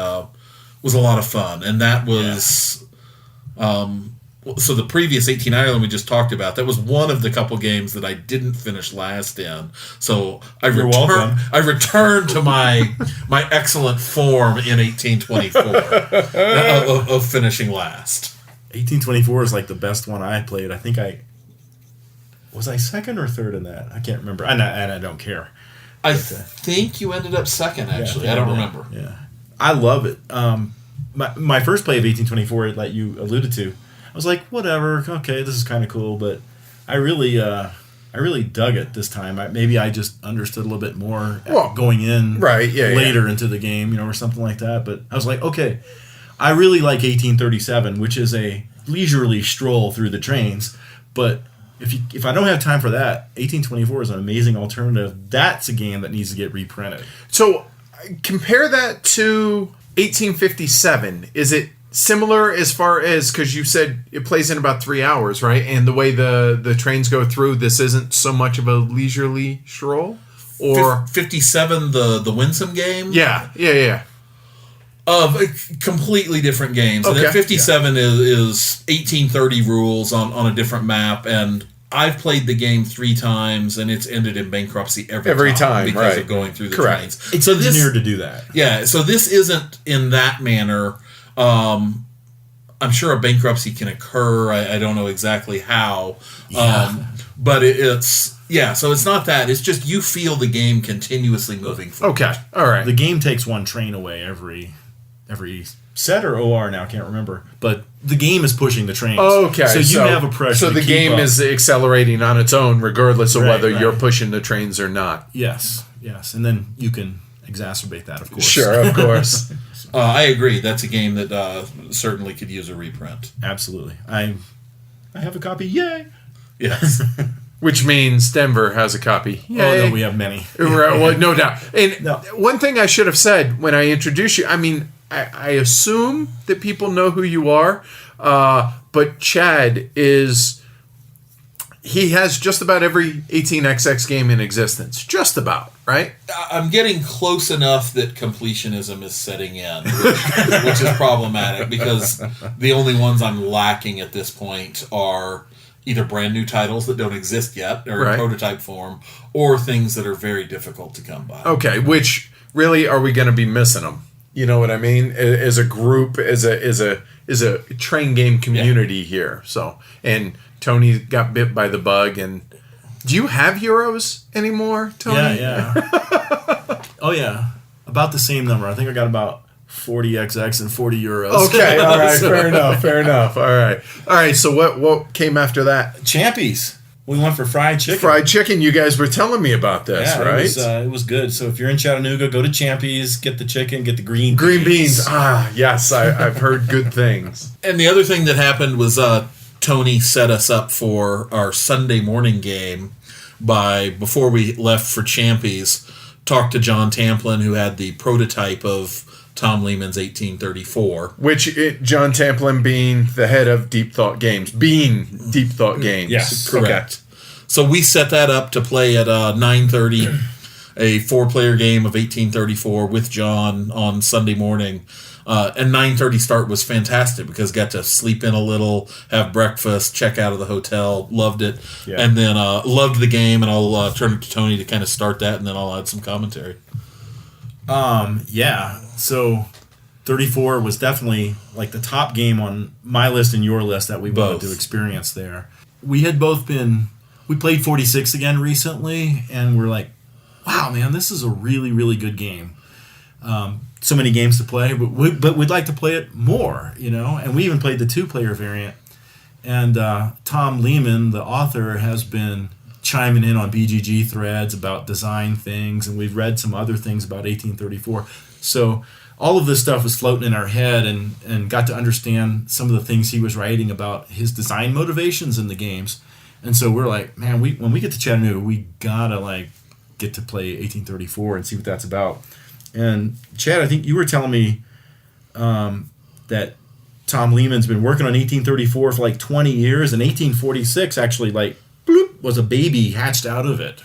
was a lot of fun, and that was so the previous 18 Ireland we just talked about. That was one of the couple games that I didn't finish last in. So I returned to my excellent form in 1824 of finishing last. 1824 is like the best one I played. I think was I second or third in that? I can't remember. And I don't care. I think you ended up second, actually. I don't remember. Yeah. I love it. My first play of 1824, like you alluded to, I was like, whatever, okay, this is kind of cool, but I really dug it this time. Maybe I just understood a little bit more going in later into the game, or something like that. But I was like, okay, I really like 1837, which is a leisurely stroll through the trains, but if I don't have time for that, 1824 is an amazing alternative. That's a game that needs to get reprinted. So compare that to 1857. Is it similar as far as, because you said it plays in about 3 hours, right? And the way the trains go through, this isn't so much of a leisurely stroll? Or 57, the Winsome game? Yeah. Of completely different games. Okay. And 57 is 1830 rules on a different map, and I've played the game 3 times, and it's ended in bankruptcy every time because of going through the trains. It's engineered to do that. Yeah, so this isn't in that manner. I'm sure a bankruptcy can occur. I don't know exactly how. But so it's not that. It's just you feel the game continuously moving forward. Okay, all right. The game takes one train away every set or OR now, I can't remember. But the game is pushing the trains. Okay, so you have a pressure. So the game is accelerating on its own, regardless of whether you're pushing the trains or not. Yes, and then you can exacerbate that, of course. Sure, of course. I agree. That's a game that certainly could use a reprint. Absolutely. I have a copy. Yay! Yes. Which means Denver has a copy. Yay. Oh, no, we have many. Right, well, no doubt. And No. one thing I should have said when I introduced you, I mean, I assume that people know who you are, but Chad he has just about every 18XX game in existence. Just about, right? I'm getting close enough that completionism is setting in, which is problematic because the only ones I'm lacking at this point are either brand new titles that don't exist yet or in prototype form, or things that are very difficult to come by. Okay, which really are we going to be missing them? You know what I mean? As a group, as a train game community here. So, and Tony got bit by the bug. And do you have Euros anymore, Tony? Yeah. Oh yeah, about the same number. I think I got about 40 XX and 40 euros. Okay, all right, fair enough. All right. So what came after that? Champies. We went for fried chicken. Fried chicken. You guys were telling me about this, right? It was good. So if you're in Chattanooga, go to Champies, get the chicken, get the green beans. Ah, yes, I've heard good things. And the other thing that happened was Tony set us up for our Sunday morning game before we left for Champies, talked to John Tamplin, who had the prototype of Tom Lehman's 1834. John Tamplin being the head of Deep Thought Games. Yes, correct. So we set that up to play at 9:30, a 4-player game of 1834 with John on Sunday morning. And 9:30 start was fantastic because got to sleep in a little, have breakfast, check out of the hotel, loved it, and then loved the game. And I'll turn it to Tony to kind of start that, and then I'll add some commentary. So 34 was definitely like the top game on my list and your list that we wanted to experience there. We had we played 46 again recently, and we're like, wow, man, this is a really, really good game. So many games to play, but we'd like to play it more, and we even played the 2-player variant. And Tom Lehman, the author, has been chiming in on BGG threads about design things, and we've read some other things about 1834. So all of this stuff was floating in our head, and got to understand some of the things he was writing about his design motivations in the games. And so we're like, man, when we get to Chattanooga, we gotta get to play 1834 and see what that's about. And Chad, I think you were telling me that Tom Lehman's been working on 1834 for 20 years, and 1846 actually was a baby hatched out of it.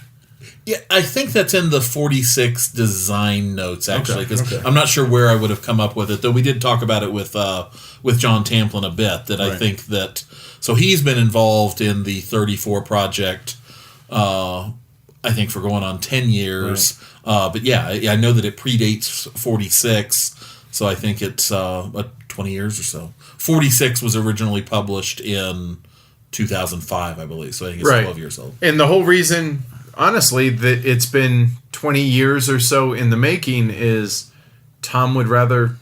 Yeah, I think that's in the 46 design notes, actually, because I'm not sure where I would have come up with it, though we did talk about it with John Tamplin a bit, that I think that... So he's been involved in the 34 project, I think, for going on 10 years. Right. But yeah, I know that it predates 46, so I think it's 20 years or so. 46 was originally published in 2005, I believe, so I think it's 12 years old. And the whole reason, honestly, that it's been 20 years or so in the making is Tom would rather,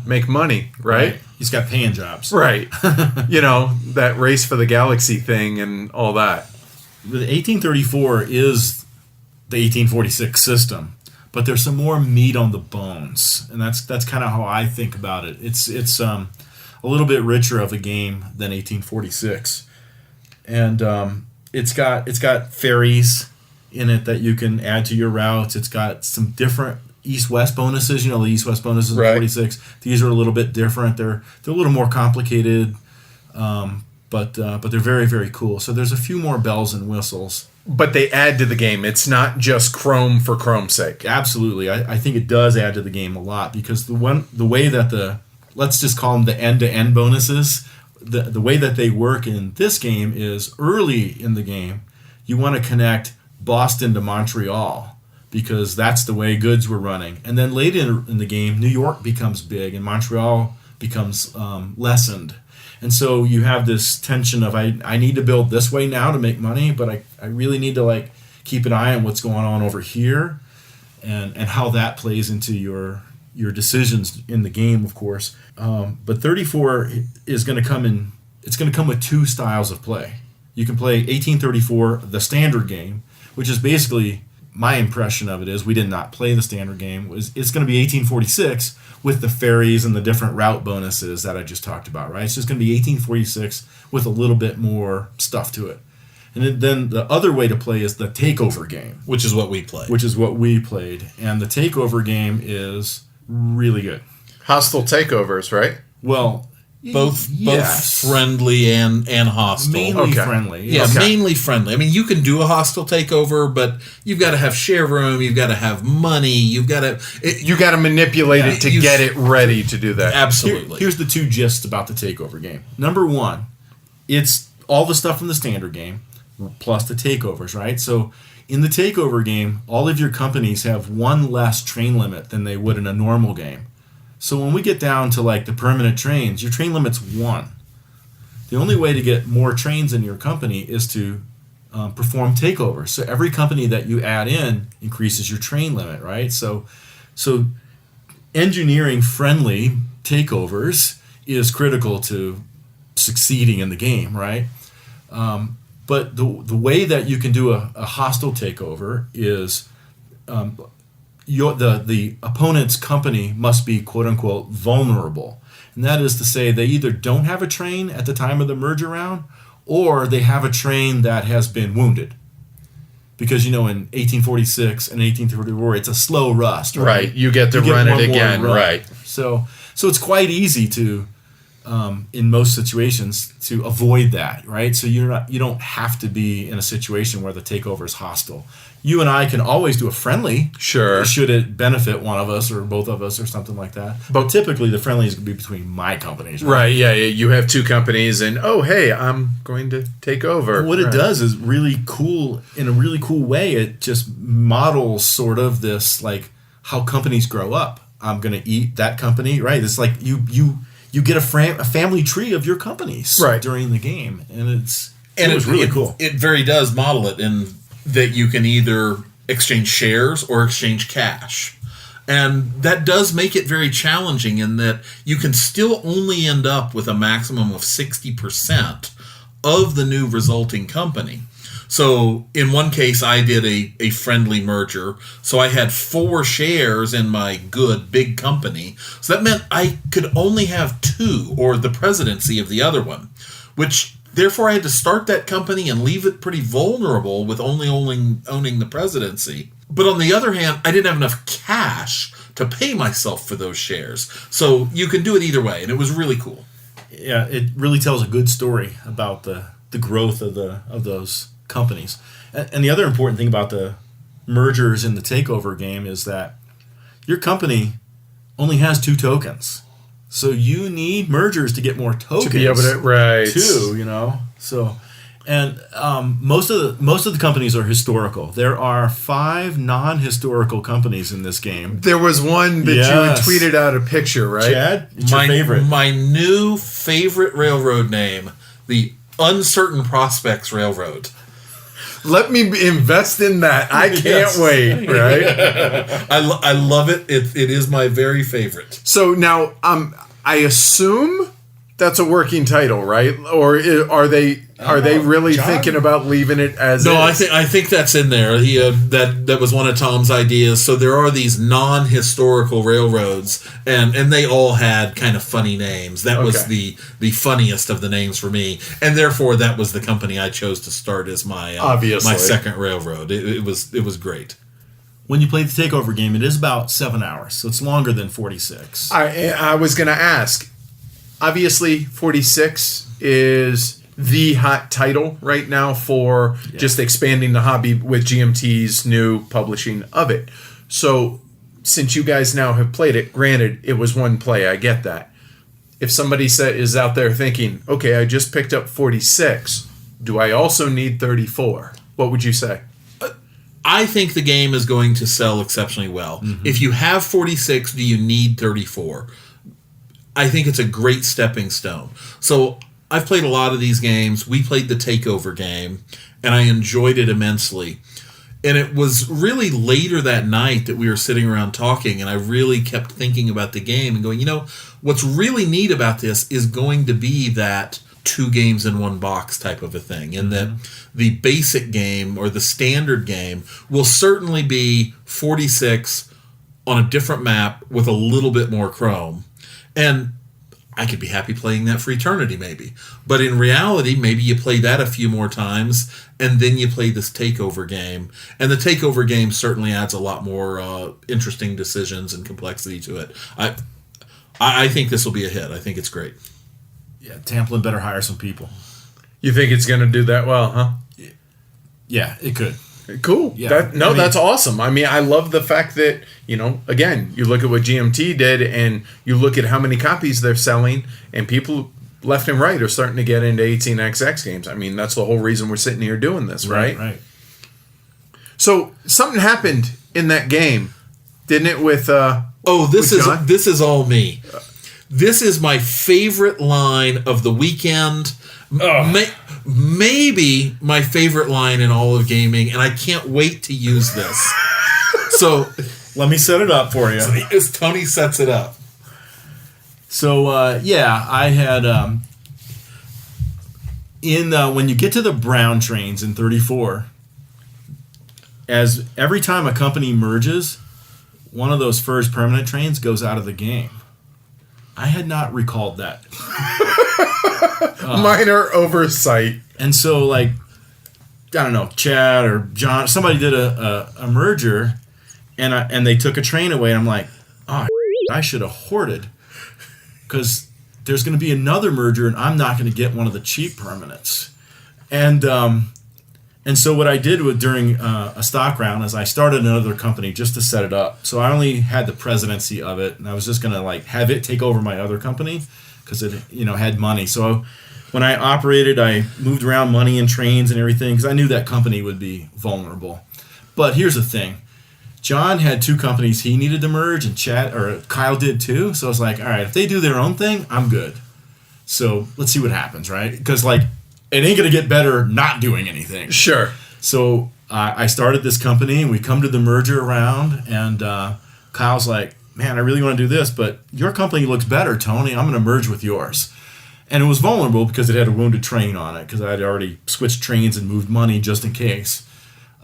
make money, right? He's got paying jobs. Right. That race for the galaxy thing and all that. The 1834 is the 1846 system, but there's some more meat on the bones, and that's kind of how I think about it. It's a little bit richer of a game than 1846. And it's got ferries in it that you can add to your routes. It's got some different east-west bonuses. The east-west bonuses in 46. These are a little bit different. They're a little more complicated, but they're very, very cool. So there's a few more bells and whistles. But they add to the game. It's not just Chrome for Chrome's sake. Absolutely, I think it does add to the game a lot because the way that let's just call them the end-to-end bonuses. The way that they work in this game is early in the game, you want to connect Boston to Montreal because that's the way goods were running. And then later in the game, New York becomes big and Montreal becomes lessened. And so you have this tension of I need to build this way now to make money, but I really need to like keep an eye on what's going on over here and how that plays into your decisions in the game, of course. But 34 is going to come in. It's going to come with two styles of play. You can play 1834, the standard game, which is basically, my impression of it is, we did not play the standard game. It's going to be 1846 with the ferries and the different route bonuses that I just talked about, right? So it's going to be 1846 with a little bit more stuff to it. And then the other way to play is the takeover game, which is what we played. And the takeover game is really good. Hostile takeovers, right? Well, both friendly and hostile. Mainly friendly. Yeah, mainly friendly. I mean, you can do a hostile takeover, but you've got to have share room, you've got to have money, you got to manipulate it to get it ready to do that. Absolutely. Here's the two gists about the takeover game. Number one, it's all the stuff from the standard game plus the takeovers, right? So in the takeover game, all of your companies have one less train limit than they would in a normal game. So when we get down to like the permanent trains, your train limit's 1. The only way to get more trains in your company is to perform takeovers. So every company that you add in increases your train limit, right? So engineering friendly takeovers is critical to succeeding in the game, right? But the way that you can do a hostile takeover is the opponent's company must be quote unquote vulnerable. And that is to say they either don't have a train at the time of the merger round or they have a train that has been wounded. Because, in 1846 and 1834, it's a slow rust, right? Right. You get to run it again, right. So it's quite easy to, in most situations, to avoid that, right? So you don't have to be in a situation where the takeover is hostile. You and I can always do a friendly. Sure. Should it benefit one of us or both of us or something like that. But typically the friendly is going to be between my companies. Right, yeah. You have two companies and, oh, hey, I'm going to take over. And what it does is really cool, in a really cool way, it just models sort of this, like, how companies grow up. I'm going to eat that company, right? It's like you get a family tree of your companies during the game. And it was really cool. It very does model it in that you can either exchange shares or exchange cash. And that does make it very challenging in that you can still only end up with a maximum of 60% of the new resulting company. So in one case, I did a friendly merger. So I had 4 shares in my good big company. So that meant I could only have 2 or the presidency of the other one, which therefore I had to start that company and leave it pretty vulnerable with only owning the presidency. But on the other hand, I didn't have enough cash to pay myself for those shares. So you can do it either way, and it was really cool. Yeah, it really tells a good story about the growth of those companies. And the other important thing about the mergers in the takeover game is that your company only has 2 tokens. So you need mergers to get more tokens to be able to too, So, and most of the companies are historical. There are 5 non-historical companies in this game. There was one that you had tweeted out a picture, right? Chad, it's your favorite. My new favorite railroad name, the Uncertain Prospects Railroad. Let me invest in that. I can't wait, right? I love it. It is my very favorite. So now, I assume that's a working title, right? Or are they really thinking about leaving it as? No, I think that's in there. That was one of Tom's ideas. So there are these non-historical railroads, and they all had kind of funny names. That was the funniest of the names for me, and therefore that was the company I chose to start as my my second railroad. It was great. When you play the takeover game, it is about 7 hours, so it's longer than 46. I was going to ask. Obviously, 46 is the hot title right now for just expanding the hobby with GMT's new publishing of it. So, since you guys now have played it, granted, it was one play, I get that. If somebody is out there thinking, okay, I just picked up 46, do I also need 34? What would you say? I think the game is going to sell exceptionally well. Mm-hmm. If you have 46, do you need 34? I think it's a great stepping stone. So I've played a lot of these games. We played the Takeover game, and I enjoyed it immensely. And it was really later that night that we were sitting around talking, and I really kept thinking about the game and going, what's really neat about this is going to be that 2 games in 1 box type of a thing, and that the basic game or the standard game will certainly be 46 on a different map with a little bit more chrome. And I could be happy playing that for eternity, maybe. But in reality, maybe you play that a few more times, and then you play this Takeover game. And the Takeover game certainly adds a lot more interesting decisions and complexity to it. I think this will be a hit. I think it's great. Yeah, Tamplin better hire some people. You think it's going to do that well, huh? Yeah, it could. Cool. Yeah. That's awesome. I mean, I love the fact that, again, you look at what GMT did and you look at how many copies they're selling, and people left and right are starting to get into 18XX games. I mean, that's the whole reason we're sitting here doing this, right? Right. So something happened in that game, didn't it, with this is all me. This is my favorite line of the weekend. Maybe my favorite line in all of gaming, and I can't wait to use this. So let me set it up for you. As Tony sets it up. So I had when you get to the brown trains in 34, as every time a company merges, one of those first permanent trains goes out of the game. I had not recalled that. minor oversight. And so, I don't know, Chad or John, somebody did a merger, and they took a train away. And I'm like, I should have hoarded, because there's going to be another merger, and I'm not going to get one of the cheap permanents. And so what I did during a stock round is I started another company just to set it up. So I only had the presidency of it, and I was just going to have it take over my other company because it had money. So when I operated, I moved around money and trains and everything because I knew that company would be vulnerable. But here's the thing. John had 2 companies he needed to merge, and Kyle did too. So I was like, all right, if they do their own thing, I'm good. So let's see what happens, right? Because it ain't going to get better not doing anything. Sure. So I started this company, and we come to the merger round, and Kyle's like, man, I really want to do this, but your company looks better, Tony. I'm going to merge with yours. And it was vulnerable because it had a wounded train on it, because I had already switched trains and moved money just in case.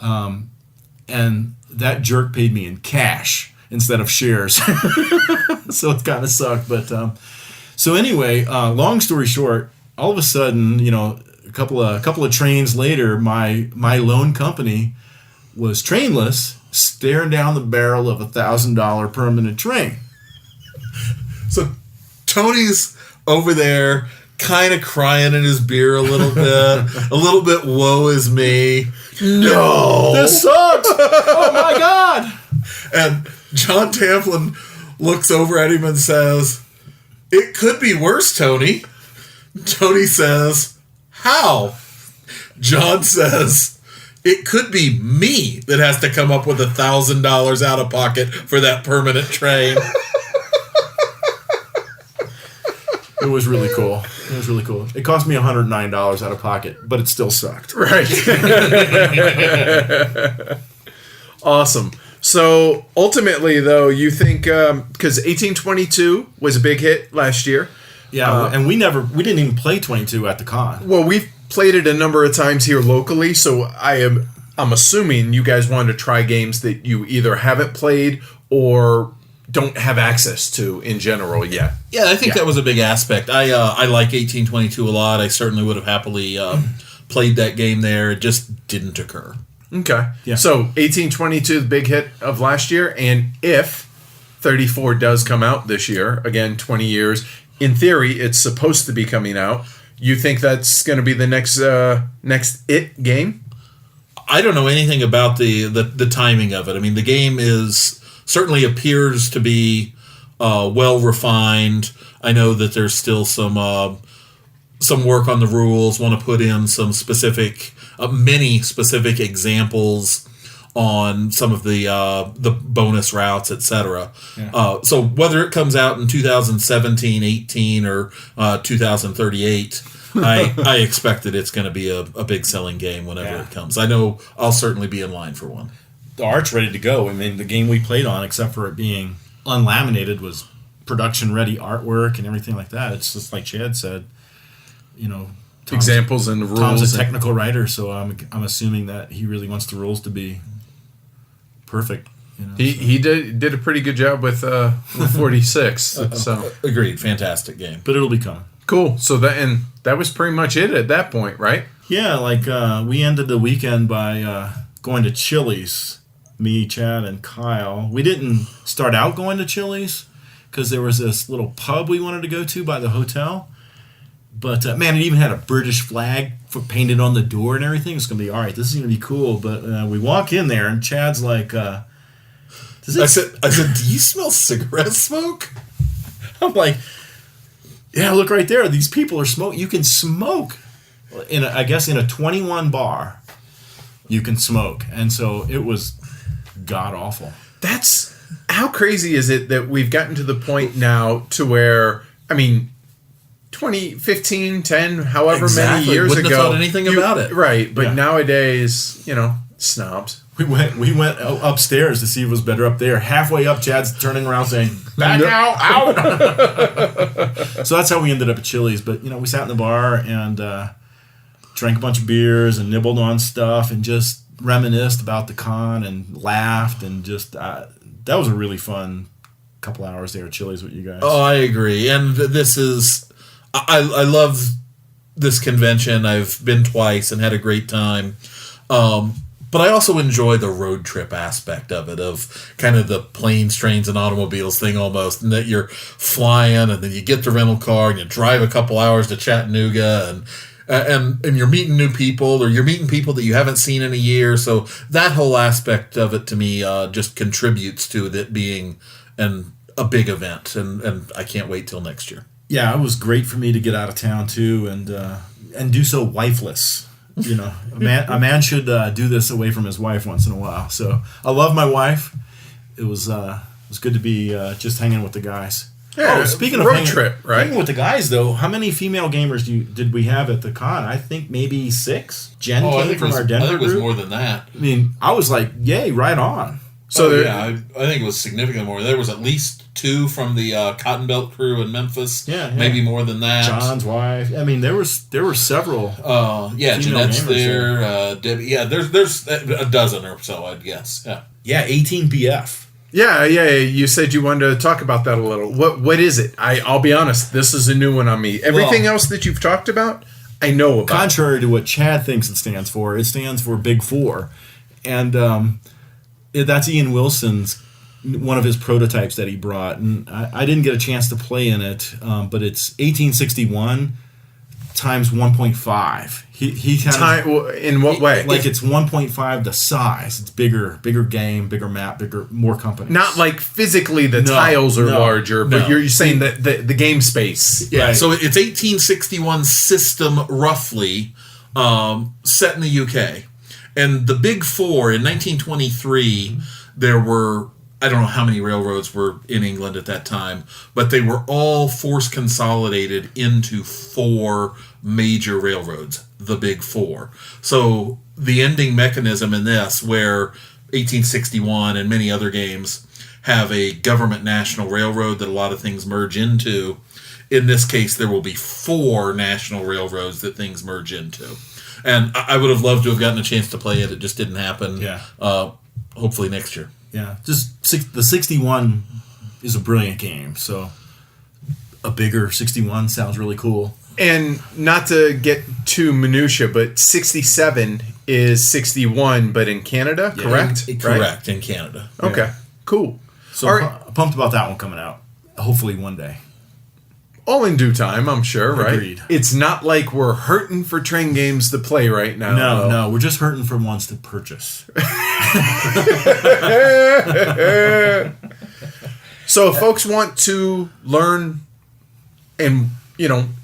And that jerk paid me in cash instead of shares. So it kind of sucked. But so anyway, long story short, all of a sudden, a couple of trains later, my loan company was trainless, staring down the barrel of $1,000 permanent train. So Tony's over there kind of crying in his beer a little bit woe is me. No! This sucks! Oh my God! And John Tamplin looks over at him and says, "It could be worse, Tony." Tony says, "How?" John says, "It could be me that has to come up with $1,000 out of pocket for that permanent train." It was really cool. It cost me $109 out of pocket, but it still sucked. Right. Awesome. So ultimately, though, you think because 1822 was a big hit last year. Yeah, and we didn't even play 22 at the con. Well, we've played it a number of times here locally, so I'm assuming you guys wanted to try games that you either haven't played or don't have access to in general yet. Yeah, I think that was a big aspect. I like 1822 a lot. I certainly would have happily played that game there. It just didn't occur. Okay. Yeah. So 1822, the big hit of last year, and if 34 does come out this year, again, 20 years, in theory, it's supposed to be coming out. You think that's going to be the next it game? I don't know anything about the timing of it. I mean, the game certainly appears to be well refined. I know that there's still some work on the rules. Want to put in some many specific examples on some of the bonus routes, etc. Yeah. So whether it comes out in 2017, 18, or 2038, I expect that it's going to be a big selling game whenever it comes. I know I'll certainly be in line for one. The art's ready to go. I mean, the game we played on, except for it being unlaminated, was production-ready artwork and everything like that. It's just like Chad said, Examples and the rules. Tom's a technical writer, so I'm assuming that he really wants the rules to be perfect. He did a pretty good job with 46. So Agreed. Fantastic game. But it'll be coming. Cool. So that was pretty much it at that point, right? Yeah, we ended the weekend by going to Chili's. Me, Chad, and Kyle. We didn't start out going to Chili's because there was this little pub we wanted to go to by the hotel. But, man, it even had a British flag painted on the door and everything. It's going to be, all right, this is going to be cool. But we walk in there, and Chad's like, I said, do you smell cigarette smoke? I'm like, yeah, look right there. These people are smoking. You can smoke. I guess in a 21 bar, you can smoke. And so it was god-awful. That's how crazy is it that we've gotten to the point now to where, 2015, 10, however many years Wouldn't ago. have thought anything about it. Right, but nowadays, snobs. We went upstairs to see if it was better up there. Halfway up, Chad's turning around saying, back out. So that's how we ended up at Chili's. But, we sat in the bar and drank a bunch of beers and nibbled on stuff and just reminisced about the con and laughed and just that was a really fun couple hours there at Chili's with you guys. Oh, I agree. And this is I love this convention. I've been twice and had a great time. But I also enjoy the road trip aspect of it, of kind of the planes, trains, and automobiles thing almost, and that you're flying and then you get the rental car and you drive a couple hours to Chattanooga and you're meeting new people, or you're meeting people that you haven't seen in a year. So that whole aspect of it to me just contributes to it being a big event, and I can't wait till next year. Yeah, it was great for me to get out of town too and do so wifeless. A man should do this away from his wife once in a while. So I love my wife. It was good to be just hanging with the guys. Yeah, speaking of road trip, right? Hanging with the guys, though, how many female gamers did we have at the con? I think maybe 6. Jen came from our Denver I think it was group. more than that. I mean, I was like, yay, right on. So I think it was significantly more. There was at least 2 from the Cotton Belt crew in Memphis. Yeah. Maybe more than that. John's wife. I mean, there were several. Jeanette's there. Debbie. Yeah, there's a dozen or so, I'd guess. Yeah. Yeah, 18 BF. Yeah. You said you wanted to talk about that a little. What is it? I'll be honest. This is a new one on me. Everything else that you've talked about, I know about. Contrary to what Chad thinks it stands for Big Four, and that's Ian Wilson's one of his prototypes that he brought, and I didn't get a chance to play in it, but it's 1861 times 1.5. He kind of, in what way? Like it's 1.5 the size. It's bigger game, bigger map, more companies. Not like physically the tiles are larger, but you're saying that the game space. Yeah, right. so it's 1861 system roughly, set in the UK. And the Big Four, in 1923, there were, I don't know how many railroads were in England at that time, but they were all force consolidated into 4 major railroads, the Big Four. So the ending mechanism in this, where 1861 and many other games have a government national railroad that a lot of things merge into, in this case there will be 4 national railroads that things merge into. And I would have loved to have gotten a chance to play it. It just didn't happen. Yeah. Hopefully next year. Yeah. The 61 is a brilliant game. So a bigger 61 sounds really cool. And not to get too minutia, but 67 is 61, but in Canada, correct? Correct, in Canada. Okay, Yeah. cool. So All right. pumped about that one coming out. Hopefully one day. All in due time, I'm sure, right? Agreed. It's not like we're hurting for train games to play right now. No, we're just hurting for ones to purchase. So if folks want to learn and,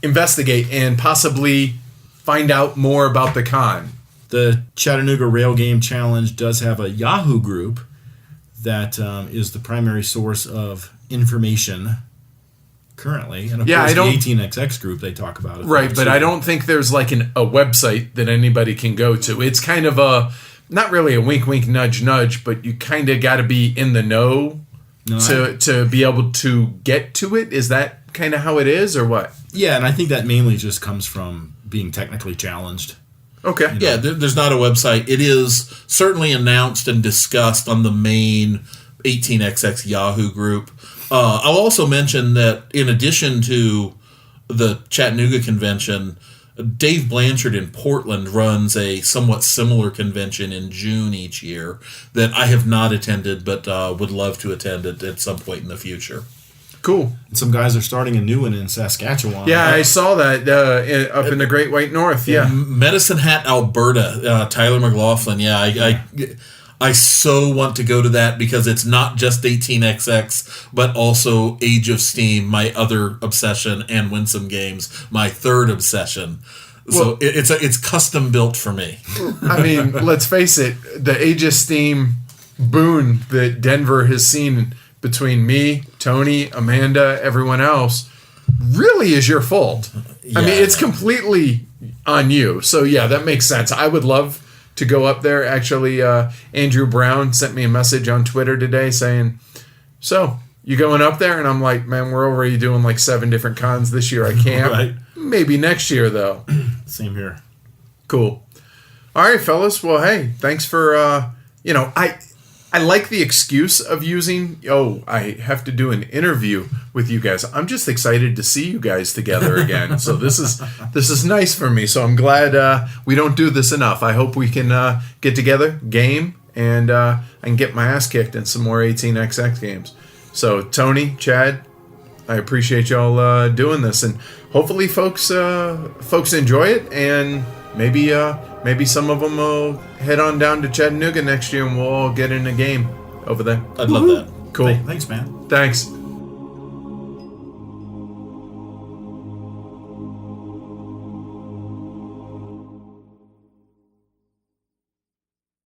investigate and possibly find out more about the con, The Chattanooga Rail Game Challenge does have a Yahoo group that is the primary source of information currently. And of course, the 18XX group they talk about it. Right, but I don't think there's like a website that anybody can go to. It's kind of not really a wink, wink, nudge, nudge, but you kind of got to be in the know to be able to get to it. Is that kind of how it is, or what? Yeah, and I think that mainly just comes from being technically challenged. Okay. Yeah, there's not a website. It is certainly announced and discussed on the main 18XX Yahoo group. I'll also mention that in addition to the Chattanooga convention, Dave Blanchard in Portland runs a somewhat similar convention in June each year that I have not attended, but would love to attend it at some point in the future. Cool. And some guys are starting a new one in Saskatchewan. Yeah, I saw that up in the Great White North. Yeah. Medicine Hat, Alberta. Tyler McLaughlin. Yeah, I so want to go to that because it's not just 18XX, but also Age of Steam, my other obsession, and Winsome Games, my third obsession. So it's custom built for me. I mean, let's face it, the Age of Steam boon that Denver has seen between me, Tony, Amanda, everyone else, really is your fault. Yeah, I mean, it's completely on you. So, yeah, that makes sense. I would love to go up there. Actually, Andrew Brown sent me a message on Twitter today saying, so, you going up there? And I'm like, man, we're already doing like 7 different cons this year. I can't. Right. Maybe next year, though. Same here. Cool. All right, fellas. Well, hey, thanks for, I like the excuse of using, I have to do an interview with you guys. I'm just excited to see you guys together again. So this is nice for me. So I'm glad we don't do this enough. I hope we can get together, game, and I can get my ass kicked in some more 18XX games. So Tony, Chad, I appreciate y'all doing this, and hopefully folks enjoy it, and maybe some of them will head on down to Chattanooga next year and we'll all get in a game over there. I'd love that. Cool. Thanks, man. Thanks.